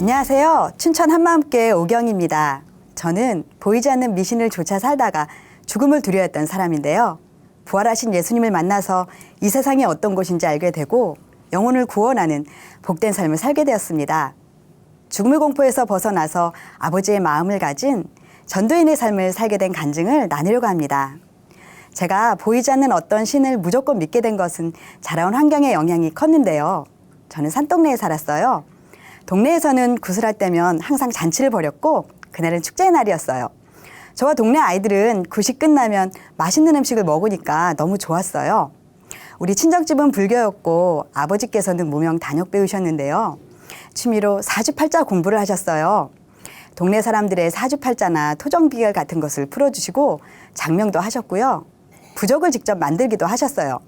안녕하세요. 춘천 한마음교회 오경입니다. 저는 보이지 않는 미신을 쫓아 살다가 죽음을 두려워했던 사람인데요. 부활하신 예수님을 만나서 이 세상이 어떤 곳인지 알게 되고 영혼을 구원하는 복된 삶을 살게 되었습니다. 죽음의 공포에서 벗어나서 아버지의 마음을 가진 전도인의 삶을 살게 된 간증을 나누려고 합니다. 제가 보이지 않는 어떤 신을 무조건 믿게 된 것은 자라온 환경의 영향이 컸는데요. 저는 산동네에 살았어요. 동네에서는 구슬할 때면 항상 잔치를 벌였고 그날은 축제의 날이었어요. 저와 동네 아이들은 굿이 끝나면 맛있는 음식을 먹으니까 너무 좋았어요. 우리 친정집은 불교였고 아버지께서는 무명 단역 배우셨는데요. 취미로 사주팔자 공부를 하셨어요. 동네 사람들의 사주팔자나 토정비결 같은 것을 풀어주시고 장명도 하셨고요. 부적을 직접 만들기도 하셨어요.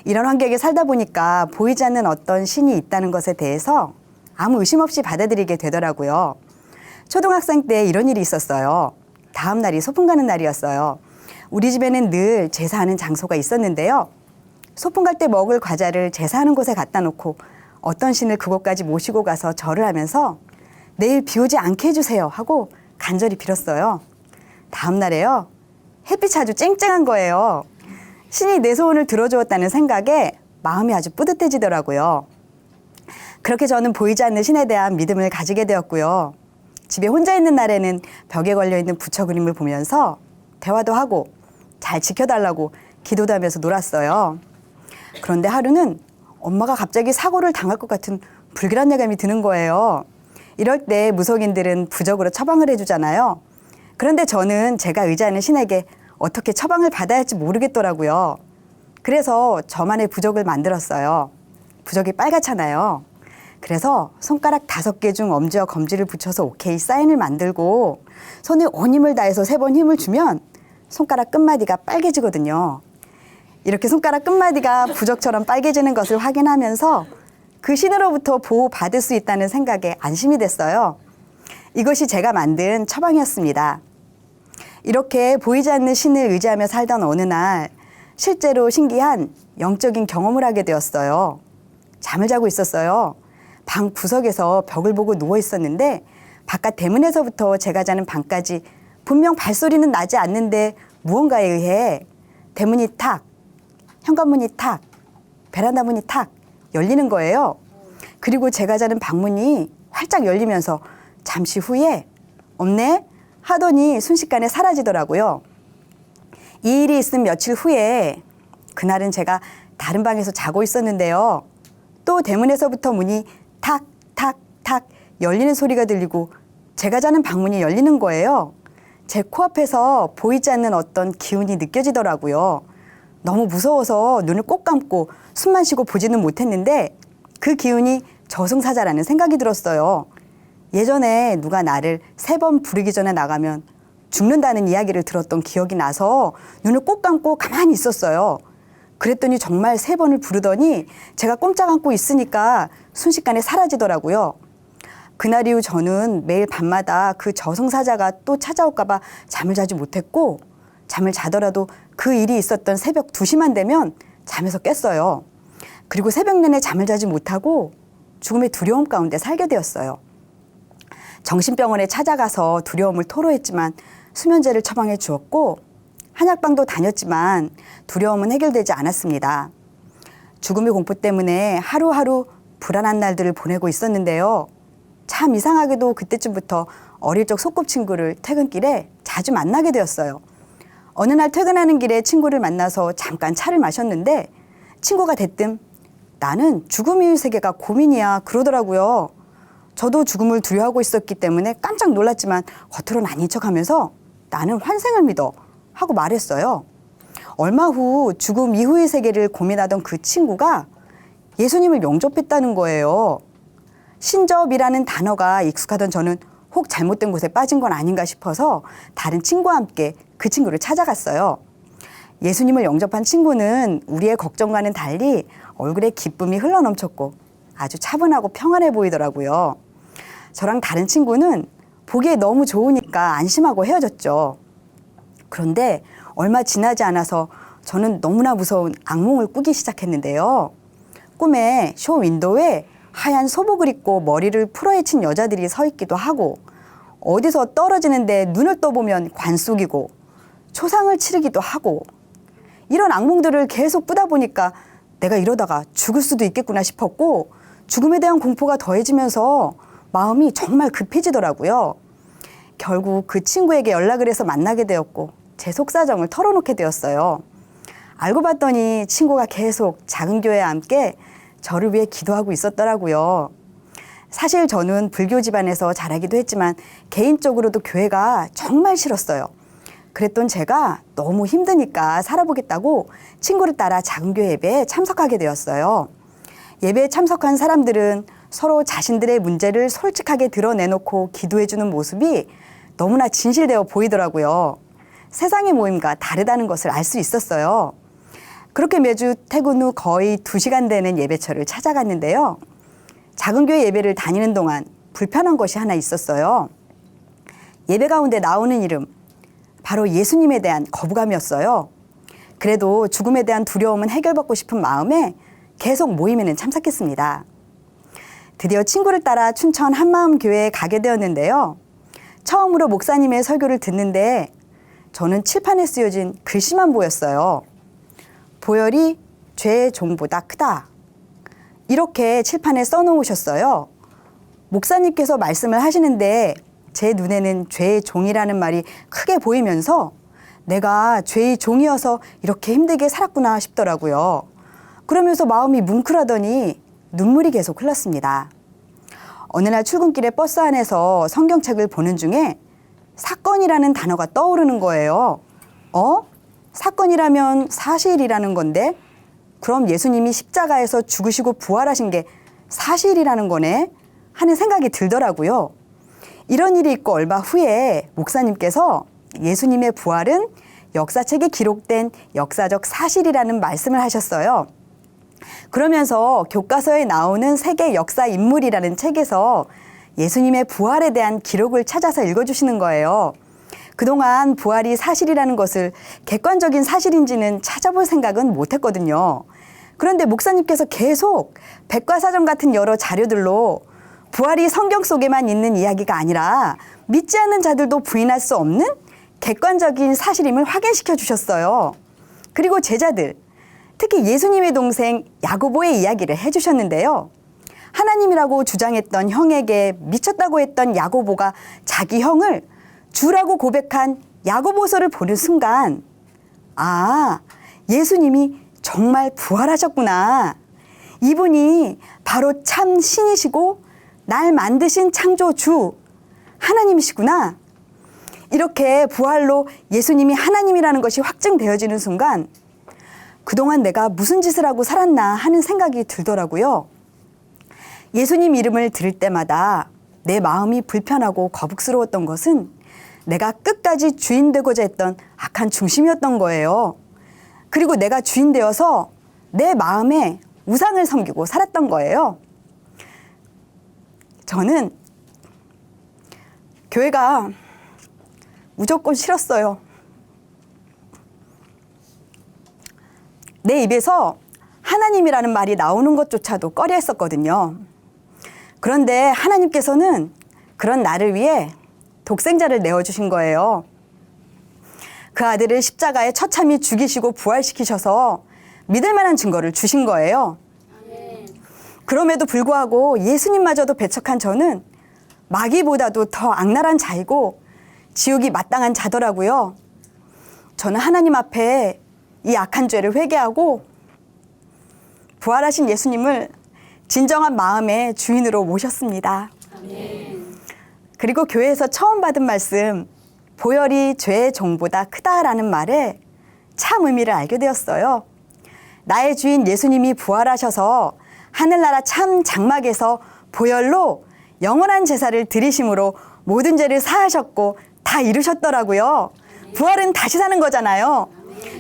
이런 환경에 살다 보니까 보이지 않는 어떤 신이 있다는 것에 대해서 아무 의심 없이 받아들이게 되더라고요. 초등학생 때 이런 일이 있었어요. 다음 날이 소풍 가는 날이었어요. 우리 집에는 늘 제사하는 장소가 있었는데요. 소풍 갈 때 먹을 과자를 제사하는 곳에 갖다 놓고 어떤 신을 그곳까지 모시고 가서 절을 하면서 내일 비 오지 않게 해주세요 하고 간절히 빌었어요. 다음 날에요. 햇빛이 아주 쨍쨍한 거예요. 신이 내 소원을 들어주었다는 생각에 마음이 아주 뿌듯해지더라고요. 그렇게 저는 보이지 않는 신에 대한 믿음을 가지게 되었고요. 집에 혼자 있는 날에는 벽에 걸려있는 부처 그림을 보면서 대화도 하고 잘 지켜달라고 기도도 하면서 놀았어요. 그런데 하루는 엄마가 갑자기 사고를 당할 것 같은 불길한 예감이 드는 거예요. 이럴 때 무속인들은 부적으로 처방을 해주잖아요. 그런데 저는 제가 의지하는 신에게 어떻게 처방을 받아야 할지 모르겠더라고요. 그래서 저만의 부적을 만들었어요. 부적이 빨갛잖아요. 그래서 손가락 5개 중 엄지와 검지를 붙여서 오케이 사인을 만들고 손에 온 힘을 다해서 3번 힘을 주면 손가락 끝마디가 빨개지거든요. 이렇게 손가락 끝마디가 부적처럼 빨개지는 것을 확인하면서 그 신으로부터 보호받을 수 있다는 생각에 안심이 됐어요. 이것이 제가 만든 처방이었습니다. 이렇게 보이지 않는 신을 의지하며 살던 어느 날 실제로 신기한 영적인 경험을 하게 되었어요. 잠을 자고 있었어요. 방 구석에서 벽을 보고 누워 있었는데 바깥 대문에서부터 제가 자는 방까지 분명 발소리는 나지 않는데 무언가에 의해 대문이 탁, 현관문이 탁, 베란다 문이 탁 열리는 거예요. 그리고 제가 자는 방문이 활짝 열리면서 잠시 후에 없네 하더니 순식간에 사라지더라고요. 이 일이 있은 며칠 후에 그날은 제가 다른 방에서 자고 있었는데요. 또 대문에서부터 문이 탁, 탁, 탁 열리는 소리가 들리고 제가 자는 방문이 열리는 거예요. 제 코앞에서 보이지 않는 어떤 기운이 느껴지더라고요. 너무 무서워서 눈을 꼭 감고 숨만 쉬고 보지는 못했는데 그 기운이 저승사자라는 생각이 들었어요. 예전에 누가 나를 3번 부르기 전에 나가면 죽는다는 이야기를 들었던 기억이 나서 눈을 꼭 감고 가만히 있었어요. 그랬더니 정말 3번을 부르더니 제가 꼼짝 않고 있으니까 순식간에 사라지더라고요. 그날 이후 저는 매일 밤마다 그 저승사자가 또 찾아올까 봐 잠을 자지 못했고 잠을 자더라도 그 일이 있었던 새벽 2시만 되면 잠에서 깼어요. 그리고 새벽 내내 잠을 자지 못하고 죽음의 두려움 가운데 살게 되었어요. 정신병원에 찾아가서 두려움을 토로했지만 수면제를 처방해 주었고 한약방도 다녔지만 두려움은 해결되지 않았습니다. 죽음의 공포 때문에 하루하루 불안한 날들을 보내고 있었는데요. 참 이상하게도 그때쯤부터 어릴 적 소꿉친구를 퇴근길에 자주 만나게 되었어요. 어느 날 퇴근하는 길에 친구를 만나서 잠깐 차를 마셨는데 친구가 대뜸 나는 죽음 이후 세계가 고민이야 그러더라고요. 저도 죽음을 두려워하고 있었기 때문에 깜짝 놀랐지만 겉으로는 아닌 척하면서 나는 환생을 믿어 하고 말했어요. 얼마 후 죽음 이후의 세계를 고민하던 그 친구가 예수님을 영접했다는 거예요. 신접이라는 단어가 익숙하던 저는 혹 잘못된 곳에 빠진 건 아닌가 싶어서 다른 친구와 함께 그 친구를 찾아갔어요. 예수님을 영접한 친구는 우리의 걱정과는 달리 얼굴에 기쁨이 흘러넘쳤고 아주 차분하고 평안해 보이더라고요. 저랑 다른 친구는 보기에 너무 좋으니까 안심하고 헤어졌죠. 그런데 얼마 지나지 않아서 저는 너무나 무서운 악몽을 꾸기 시작했는데요. 꿈에 쇼 윈도우에 하얀 소복을 입고 머리를 풀어헤친 여자들이 서 있기도 하고, 어디서 떨어지는데 눈을 떠보면 관 속이고 초상을 치르기도 하고, 이런 악몽들을 계속 꾸다 보니까 내가 이러다가 죽을 수도 있겠구나 싶었고, 죽음에 대한 공포가 더해지면서 마음이 정말 급해지더라고요. 결국 그 친구에게 연락을 해서 만나게 되었고 제 속사정을 털어놓게 되었어요. 알고 봤더니 친구가 계속 작은 교회와 함께 저를 위해 기도하고 있었더라고요. 사실 저는 불교 집안에서 자라기도 했지만 개인적으로도 교회가 정말 싫었어요. 그랬던 제가 너무 힘드니까 살아보겠다고 친구를 따라 작은 교회 예배에 참석하게 되었어요. 예배에 참석한 사람들은 서로 자신들의 문제를 솔직하게 드러내놓고 기도해주는 모습이 너무나 진실되어 보이더라고요. 세상의 모임과 다르다는 것을 알 수 있었어요. 그렇게 매주 퇴근 후 거의 2시간 되는 예배처를 찾아갔는데요. 작은 교회 예배를 다니는 동안 불편한 것이 하나 있었어요. 예배 가운데 나오는 이름, 바로 예수님에 대한 거부감이었어요. 그래도 죽음에 대한 두려움은 해결받고 싶은 마음에 계속 모임에는 참석했습니다. 드디어 친구를 따라 춘천 한마음교회에 가게 되었는데요. 처음으로 목사님의 설교를 듣는데 저는 칠판에 쓰여진 글씨만 보였어요. 보혈이 죄의 종보다 크다. 이렇게 칠판에 써놓으셨어요. 목사님께서 말씀을 하시는데 제 눈에는 죄의 종이라는 말이 크게 보이면서 내가 죄의 종이어서 이렇게 힘들게 살았구나 싶더라고요. 그러면서 마음이 뭉클하더니 눈물이 계속 흘렀습니다. 어느 날 출근길에 버스 안에서 성경책을 보는 중에 사건이라는 단어가 떠오르는 거예요. 사건이라면 사실이라는 건데 그럼 예수님이 십자가에서 죽으시고 부활하신 게 사실이라는 거네 하는 생각이 들더라고요. 이런 일이 있고 얼마 후에 목사님께서 예수님의 부활은 역사책에 기록된 역사적 사실이라는 말씀을 하셨어요. 그러면서 교과서에 나오는 세계 역사 인물이라는 책에서 예수님의 부활에 대한 기록을 찾아서 읽어주시는 거예요. 그동안 부활이 사실이라는 것을 객관적인 사실인지는 찾아볼 생각은 못했거든요. 그런데 목사님께서 계속 백과사전 같은 여러 자료들로 부활이 성경 속에만 있는 이야기가 아니라 믿지 않는 자들도 부인할 수 없는 객관적인 사실임을 확인시켜 주셨어요. 그리고 제자들, 특히 예수님의 동생 야고보의 이야기를 해주셨는데요. 하나님이라고 주장했던 형에게 미쳤다고 했던 야고보가 자기 형을 주라고 고백한 야고보서를 보는 순간 예수님이 정말 부활하셨구나. 이분이 바로 참 신이시고 날 만드신 창조주 하나님이시구나. 이렇게 부활로 예수님이 하나님이라는 것이 확증되어지는 순간 그동안 내가 무슨 짓을 하고 살았나 하는 생각이 들더라고요. 예수님 이름을 들을 때마다 내 마음이 불편하고 거북스러웠던 것은 내가 끝까지 주인 되고자 했던 악한 중심이었던 거예요. 그리고 내가 주인 되어서 내 마음에 우상을 섬기고 살았던 거예요. 저는 교회가 무조건 싫었어요. 내 입에서 하나님이라는 말이 나오는 것조차도 꺼려했었거든요. 그런데 하나님께서는 그런 나를 위해 독생자를 내어주신 거예요. 그 아들을 십자가에 처참히 죽이시고 부활시키셔서 믿을 만한 증거를 주신 거예요. 그럼에도 불구하고 예수님마저도 배척한 저는 마귀보다도 더 악랄한 자이고 지옥이 마땅한 자더라고요. 저는 하나님 앞에 이 악한 죄를 회개하고 부활하신 예수님을 진정한 마음의 주인으로 모셨습니다. 그리고 교회에서 처음 받은 말씀, 보혈이 죄의 종보다 크다라는 말에 참 의미를 알게 되었어요. 나의 주인 예수님이 부활하셔서 하늘나라 참 장막에서 보혈로 영원한 제사를 드리심으로 모든 죄를 사하셨고 다 이루셨더라고요. 부활은 다시 사는 거잖아요.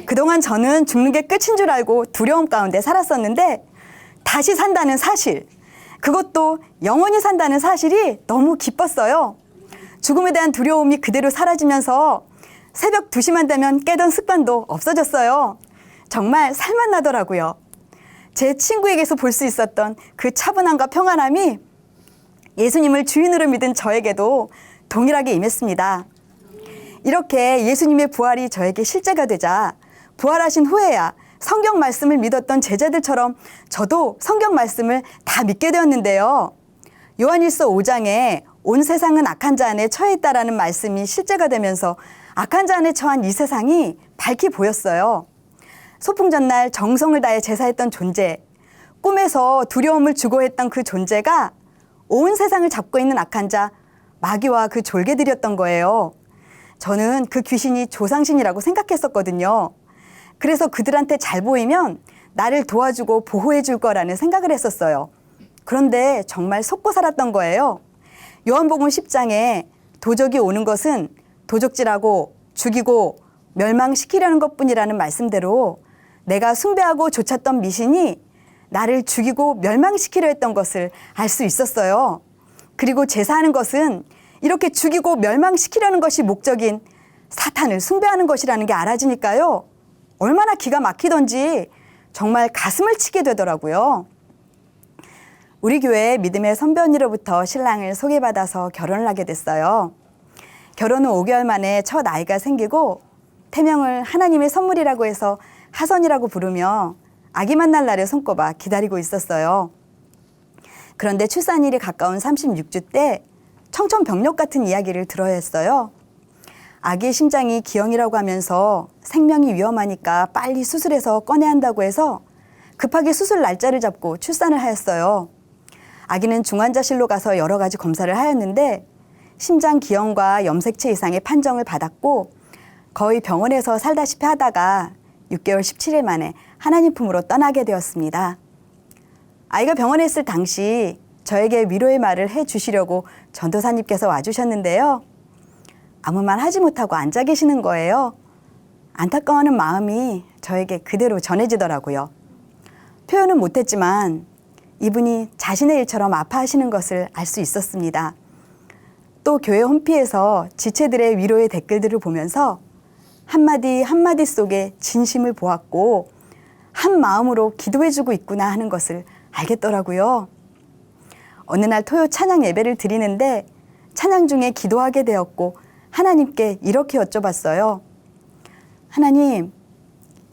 그동안 저는 죽는 게 끝인 줄 알고 두려움 가운데 살았었는데 다시 산다는 사실, 그것도 영원히 산다는 사실이 너무 기뻤어요. 죽음에 대한 두려움이 그대로 사라지면서 새벽 2시만 되면 깨던 습관도 없어졌어요. 정말 살맛나더라고요. 제 친구에게서 볼 수 있었던 그 차분함과 평안함이 예수님을 주인으로 믿은 저에게도 동일하게 임했습니다. 이렇게 예수님의 부활이 저에게 실제가 되자 부활하신 후에야 성경 말씀을 믿었던 제자들처럼 저도 성경 말씀을 다 믿게 되었는데요. 요한일서 5장에 온 세상은 악한 자 안에 처해 있다라는 말씀이 실제가 되면서 악한 자 안에 처한 이 세상이 밝히 보였어요. 소풍 전날 정성을 다해 제사했던 존재, 꿈에서 두려움을 주고했던 그 존재가 온 세상을 잡고 있는 악한 자, 마귀와 그 졸개들이었던 거예요. 저는 그 귀신이 조상신이라고 생각했었거든요. 그래서 그들한테 잘 보이면 나를 도와주고 보호해 줄 거라는 생각을 했었어요. 그런데 정말 속고 살았던 거예요. 요한복음 10장에 도적이 오는 것은 도적질하고 죽이고 멸망시키려는 것뿐이라는 말씀대로 내가 숭배하고 좇았던 미신이 나를 죽이고 멸망시키려 했던 것을 알 수 있었어요. 그리고 제사하는 것은 이렇게 죽이고 멸망시키려는 것이 목적인 사탄을 숭배하는 것이라는 게 알아지니까요. 얼마나 기가 막히던지 정말 가슴을 치게 되더라고요. 우리 교회 믿음의 선배 언니로부터 신랑을 소개받아서 결혼을 하게 됐어요. 결혼 후 5개월 만에 첫 아이가 생기고 태명을 하나님의 선물이라고 해서 하선이라고 부르며 아기 만날 날을 손꼽아 기다리고 있었어요. 그런데 출산일이 가까운 36주 때 청천벽력 같은 이야기를 들어야 했어요. 아기의 심장이 기형이라고 하면서 생명이 위험하니까 빨리 수술해서 꺼내야 한다고 해서 급하게 수술 날짜를 잡고 출산을 하였어요. 아기는 중환자실로 가서 여러 가지 검사를 하였는데 심장 기형과 염색체 이상의 판정을 받았고 거의 병원에서 살다시피 하다가 6개월 17일 만에 하나님 품으로 떠나게 되었습니다. 아이가 병원에 있을 당시 저에게 위로의 말을 해주시려고 전도사님께서 와주셨는데요. 아무 말 하지 못하고 앉아 계시는 거예요. 안타까워하는 마음이 저에게 그대로 전해지더라고요. 표현은 못했지만 이분이 자신의 일처럼 아파하시는 것을 알 수 있었습니다. 또 교회 홈피에서 지체들의 위로의 댓글들을 보면서 한마디 한마디 속에 진심을 보았고 한 마음으로 기도해주고 있구나 하는 것을 알겠더라고요. 어느 날 토요 찬양 예배를 드리는데 찬양 중에 기도하게 되었고 하나님께 이렇게 여쭤봤어요. 하나님,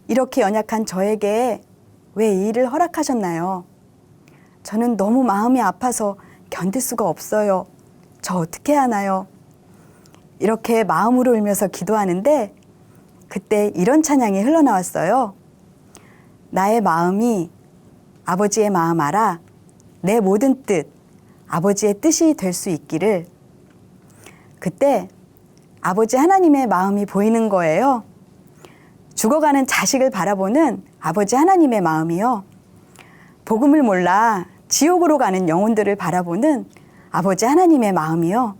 이렇게 연약한 저에게 왜 이 일을 허락하셨나요? 저는 너무 마음이 아파서 견딜 수가 없어요. 저 어떻게 하나요? 이렇게 마음으로 울면서 기도하는데 그때 이런 찬양이 흘러나왔어요. 나의 마음이 아버지의 마음 알아 내 모든 뜻 아버지의 뜻이 될 수 있기를. 그때 아버지 하나님의 마음이 보이는 거예요. 죽어가는 자식을 바라보는 아버지 하나님의 마음이요. 복음을 몰라 지옥으로 가는 영혼들을 바라보는 아버지 하나님의 마음이요.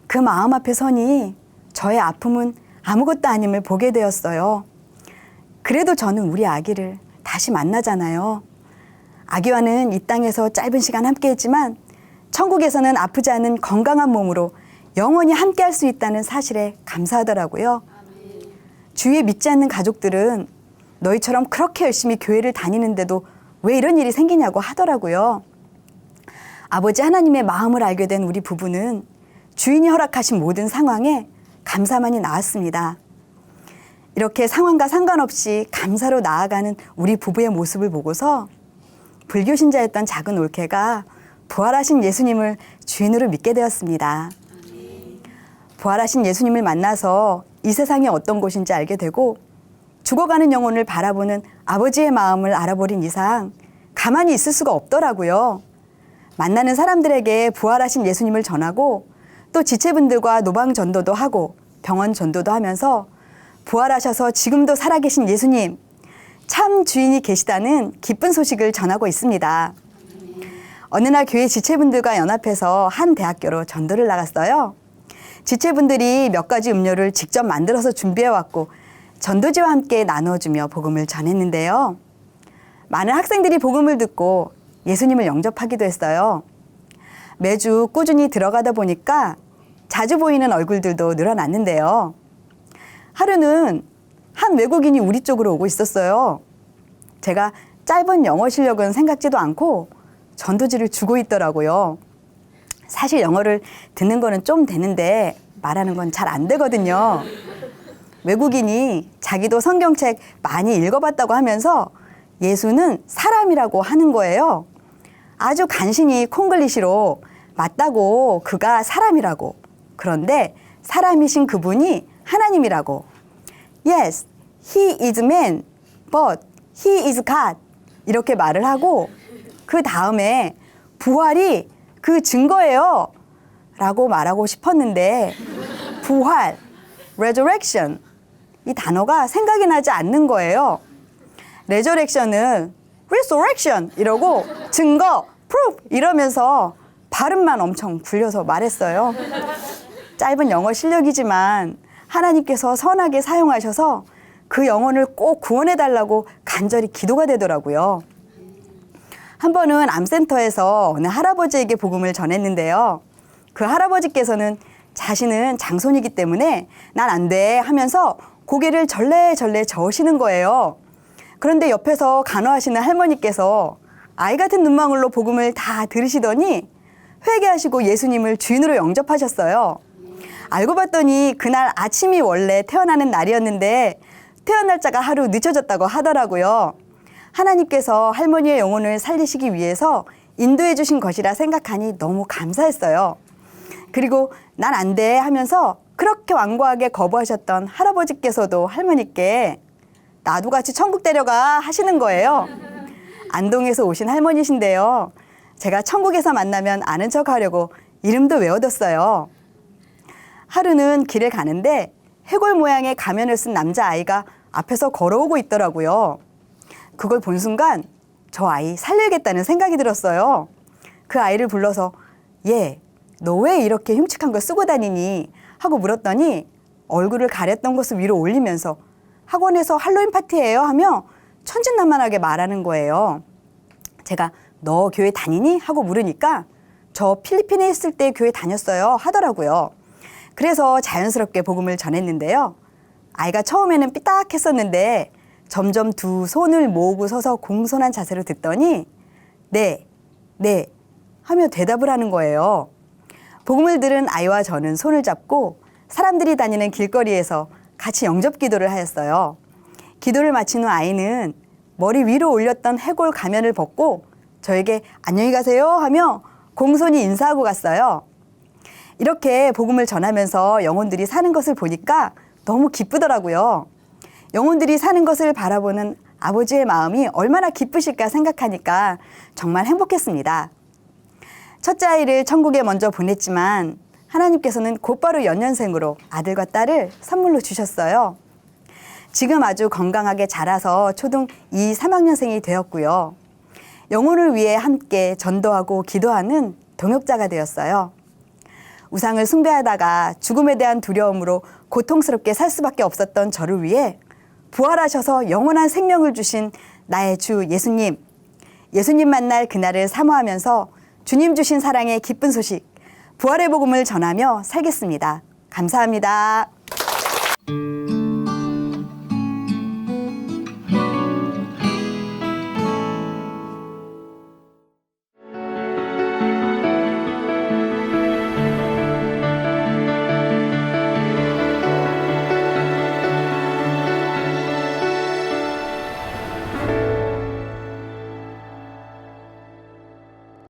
그 마음 앞에 서니 저의 아픔은 아무것도 아님을 보게 되었어요. 그래도 저는 우리 아기를 다시 만나잖아요. 아기와는 이 땅에서 짧은 시간 함께했지만 천국에서는 아프지 않은 건강한 몸으로 영원히 함께할 수 있다는 사실에 감사하더라고요. 주위에 믿지 않는 가족들은 너희처럼 그렇게 열심히 교회를 다니는데도 왜 이런 일이 생기냐고 하더라고요. 아버지 하나님의 마음을 알게 된 우리 부부는 주인이 허락하신 모든 상황에 감사만이 나왔습니다. 이렇게 상황과 상관없이 감사로 나아가는 우리 부부의 모습을 보고서 불교 신자였던 작은 올케가 부활하신 예수님을 주인으로 믿게 되었습니다. 부활하신 예수님을 만나서 이 세상이 어떤 곳인지 알게 되고 죽어가는 영혼을 바라보는 아버지의 마음을 알아버린 이상 가만히 있을 수가 없더라고요. 만나는 사람들에게 부활하신 예수님을 전하고 또 지체분들과 노방 전도도 하고 병원 전도도 하면서 부활하셔서 지금도 살아계신 예수님, 참 주인이 계시다는 기쁜 소식을 전하고 있습니다. 어느 날 교회 지체분들과 연합해서 한 대학교로 전도를 나갔어요. 지체분들이 몇 가지 음료를 직접 만들어서 준비해왔고 전도지와 함께 나눠주며 복음을 전했는데요. 많은 학생들이 복음을 듣고 예수님을 영접하기도 했어요. 매주 꾸준히 들어가다 보니까 자주 보이는 얼굴들도 늘어났는데요. 하루는 한 외국인이 우리 쪽으로 오고 있었어요. 제가 짧은 영어 실력은 생각지도 않고 전도지를 주고 있더라고요. 사실 영어를 듣는 거는 좀 되는데 말하는 건 잘 안 되거든요. 외국인이 자기도 성경책 많이 읽어봤다고 하면서 예수는 사람이라고 하는 거예요. 아주 간신히 콩글리시로 맞다고, 그가 사람이라고. 그런데 사람이신 그분이 하나님이라고. Yes, he is man, but he is God. 이렇게 말을 하고 그 다음에 부활이 그 증거예요 라고 말하고 싶었는데 부활, resurrection 이 단어가 생각이 나지 않는 거예요. resurrection은 resurrection 이러고 증거, proof 이러면서 발음만 엄청 굴려서 말했어요. 짧은 영어 실력이지만 하나님께서 선하게 사용하셔서 그 영혼을 꼭 구원해달라고 간절히 기도가 되더라고요. 한 번은 암센터에서 어느 할아버지에게 복음을 전했는데요. 그 할아버지께서는 자신은 장손이기 때문에 난 안 돼 하면서 고개를 절레절레 저으시는 거예요. 그런데 옆에서 간호하시는 할머니께서 아이 같은 눈망울로 복음을 다 들으시더니 회개하시고 예수님을 주인으로 영접하셨어요. 알고 봤더니 그날 아침이 원래 태어나는 날이었는데 태어날 날짜가 하루 늦춰졌다고 하더라고요. 하나님께서 할머니의 영혼을 살리시기 위해서 인도해 주신 것이라 생각하니 너무 감사했어요. 그리고 난 안 돼 하면서 그렇게 완고하게 거부하셨던 할아버지께서도 할머니께 나도 같이 천국 데려가 하시는 거예요. 안동에서 오신 할머니신데요. 제가 천국에서 만나면 아는 척 하려고 이름도 외워뒀어요. 하루는 길을 가는데 해골 모양의 가면을 쓴 남자아이가 앞에서 걸어오고 있더라고요. 그걸 본 순간 저 아이 살려야겠다는 생각이 들었어요. 그 아이를 불러서 얘, 너 왜 이렇게 흉측한 걸 쓰고 다니니? 하고 물었더니 얼굴을 가렸던 것을 위로 올리면서 학원에서 할로윈 파티예요 하며 천진난만하게 말하는 거예요. 제가 너 교회 다니니? 하고 물으니까 저 필리핀에 있을 때 교회 다녔어요 하더라고요. 그래서 자연스럽게 복음을 전했는데요. 아이가 처음에는 삐딱했었는데 점점 두 손을 모으고 서서 공손한 자세로 듣더니 네 하며 대답을 하는 거예요. 복음을 들은 아이와 저는 손을 잡고 사람들이 다니는 길거리에서 같이 영접 기도를 하였어요. 기도를 마친 후 아이는 머리 위로 올렸던 해골 가면을 벗고 저에게 안녕히 가세요 하며 공손히 인사하고 갔어요. 이렇게 복음을 전하면서 영혼들이 사는 것을 보니까 너무 기쁘더라고요. 영혼들이 사는 것을 바라보는 아버지의 마음이 얼마나 기쁘실까 생각하니까 정말 행복했습니다. 첫째 아이를 천국에 먼저 보냈지만 하나님께서는 곧바로 연년생으로 아들과 딸을 선물로 주셨어요. 지금 아주 건강하게 자라서 초등 2, 3학년생이 되었고요. 영혼을 위해 함께 전도하고 기도하는 동역자가 되었어요. 우상을 숭배하다가 죽음에 대한 두려움으로 고통스럽게 살 수밖에 없었던 저를 위해 부활하셔서 영원한 생명을 주신 나의 주 예수님 만날 그날을 사모하면서 주님 주신 사랑의 기쁜 소식, 부활의 복음을 전하며 살겠습니다. 감사합니다.